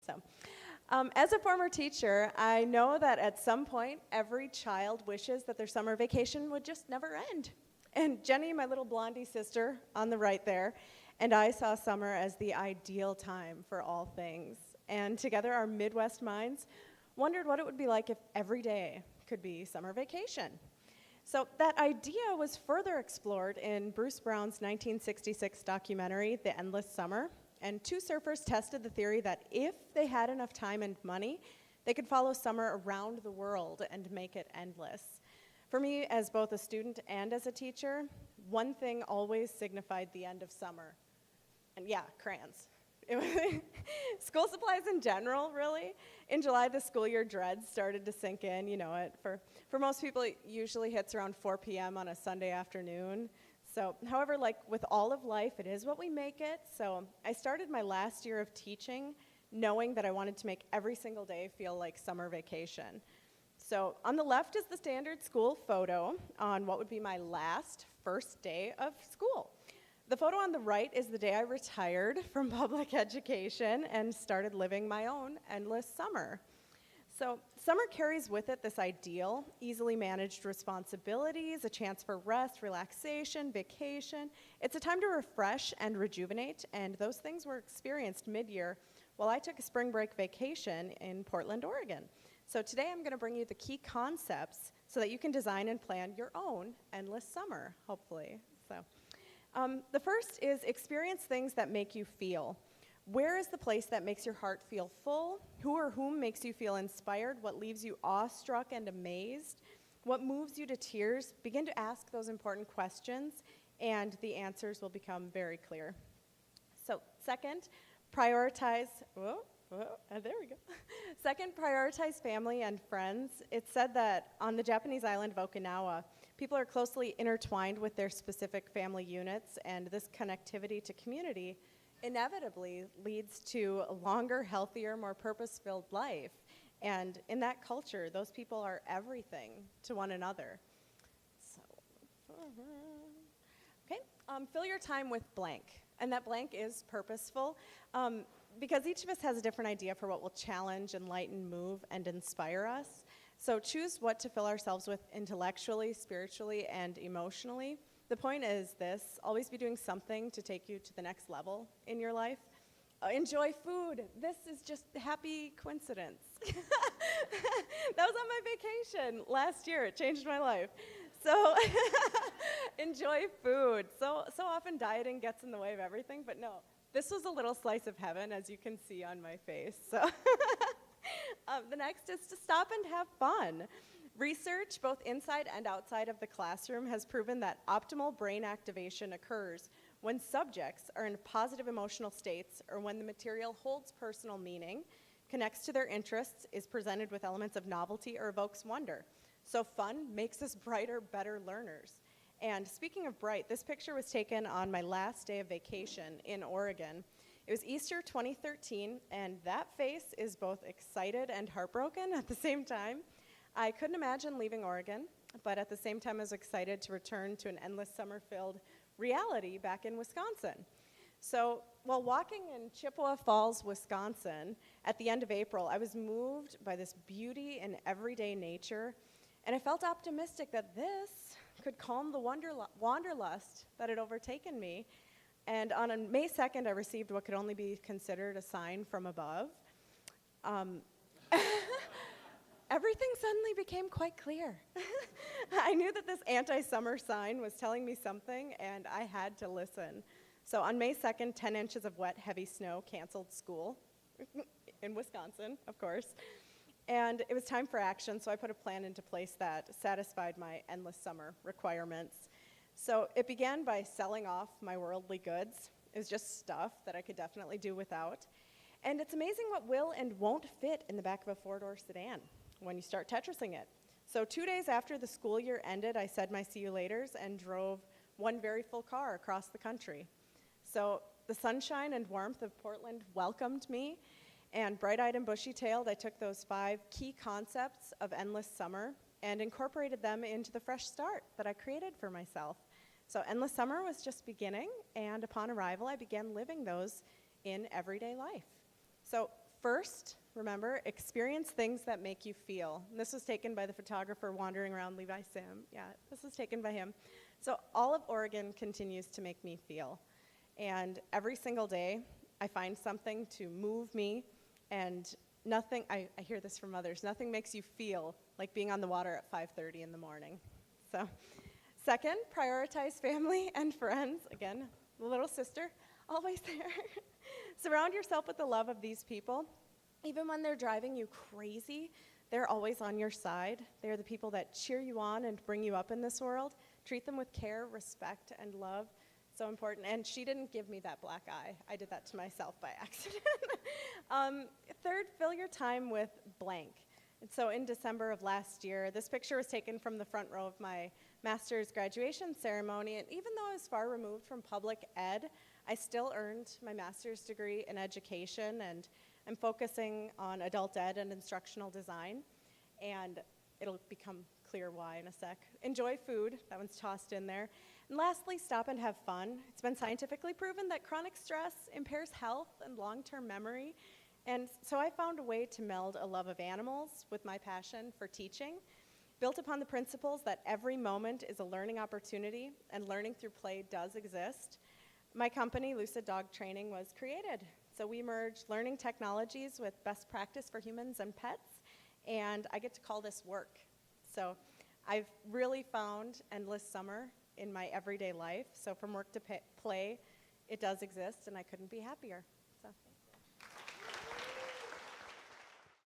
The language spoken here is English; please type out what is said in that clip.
So, as a former teacher, I know that at some point, every child wishes that their summer vacation would just never end. And Jenny, my little blondie sister on the right there, and I saw summer as the ideal time for all things. And together, our Midwest minds wondered what it would be like if every day could be summer vacation. So that idea was further explored in Bruce Brown's 1966 documentary, The Endless Summer. And two surfers tested the theory that if they had enough time and money, they could follow summer around the world and make it endless. For me, as both a student and as a teacher, one thing always signified the end of summer. And yeah, crayons. School supplies in general, really. In July, the school year dread started to sink in. You know it. For most people, it usually hits around 4 p.m. on a Sunday afternoon. So, however, like with all of life, it is what we make it. So I started my last year of teaching knowing that I wanted to make every single day feel like summer vacation. So on the left is the standard school photo on what would be my first day of school. The photo on the right is the day I retired from public education and started living my own endless summer. So summer carries with it this ideal, easily managed responsibilities, a chance for rest, relaxation, vacation. It's a time to refresh and rejuvenate, and those things were experienced mid-year while I took a spring break vacation in Portland, Oregon. So today I'm going to bring you the key concepts so that you can design and plan your own endless summer, hopefully. So, the first is experience things that make you feel. Where is the place that makes your heart feel full? Who or whom makes you feel inspired? What leaves you awestruck and amazed? What moves you to tears? Begin to ask those important questions, and the answers will become very clear. So, second, prioritize. There we go. Second, prioritize family and friends. It's said that on the Japanese island of Okinawa, people are closely intertwined with their specific family units, and this connectivity to community inevitably leads to a longer, healthier, more purpose-filled life. And in that culture, those people are everything to one another. So, okay, fill your time with blank. And that blank is purposeful because each of us has a different idea for what will challenge, enlighten, move, and inspire us. So choose what to fill ourselves with intellectually, spiritually, and emotionally. The point is this: always be doing something to take you to the next level in your life. Enjoy food. This is just a happy coincidence. That was on my vacation last year. It changed my life. So enjoy food. So often dieting gets in the way of everything, but no. This was a little slice of heaven, as you can see on my face. So the next is to stop and have fun. Research, both inside and outside of the classroom, has proven that optimal brain activation occurs when subjects are in positive emotional states or when the material holds personal meaning, connects to their interests, is presented with elements of novelty, or evokes wonder. So fun makes us brighter, better learners. And speaking of bright, this picture was taken on my last day of vacation in Oregon. It was Easter 2013, and that face is both excited and heartbroken at the same time. I couldn't imagine leaving Oregon, but at the same time I was excited to return to an endless summer-filled reality back in Wisconsin. So while walking in Chippewa Falls, Wisconsin, at the end of April, I was moved by this beauty in everyday nature, and I felt optimistic that this could calm the wanderlust that had overtaken me. And on May 2nd, I received what could only be considered a sign from above. Everything suddenly became quite clear. I knew that this anti-summer sign was telling me something, and I had to listen. So on May 2nd, 10 inches of wet, heavy snow canceled school in Wisconsin, of course. And it was time for action, so I put a plan into place that satisfied my endless summer requirements. So it began by selling off my worldly goods. It was just stuff that I could definitely do without. And it's amazing what will and won't fit in the back of a four-door sedan when you start Tetrising it. So 2 days after the school year ended, I said my see you laters and drove one very full car across the country. So the sunshine and warmth of Portland welcomed me, and bright-eyed and bushy-tailed, I took those 5 key concepts of endless summer and incorporated them into the fresh start that I created for myself. So endless summer was just beginning, and upon arrival, I began living those in everyday life. So First, remember, experience things that make you feel. And this was taken by the photographer wandering around, Levi Sim. Yeah, this was taken by him. So all of Oregon continues to make me feel. And every single day, I find something to move me, and nothing, I hear this from others, nothing makes you feel like being on the water at 5:30 in the morning. So, second, prioritize family and friends. Again, the little sister, always there. Surround yourself with the love of these people. Even when they're driving you crazy, they're always on your side. They're the people that cheer you on and bring you up in this world. Treat them with care, respect, and love. So important. And she didn't give me that black eye. I did that to myself by accident. Third, fill your time with blank. And so in December of last year, this picture was taken from the front row of my master's graduation ceremony. And even though I was far removed from public ed, I still earned my master's degree in education, and I'm focusing on adult ed and instructional design. And it'll become clear why in a sec. Enjoy food. That one's tossed in there. And lastly, stop and have fun. It's been scientifically proven that chronic stress impairs health and long-term memory. And so I found a way to meld a love of animals with my passion for teaching, built upon the principles that every moment is a learning opportunity and learning through play does exist. My company, Lucid Dog Training, was created. So we merge learning technologies with best practice for humans and pets, and I get to call this work. So I've really found endless summer in my everyday life. So from work to play, it does exist, and I couldn't be happier.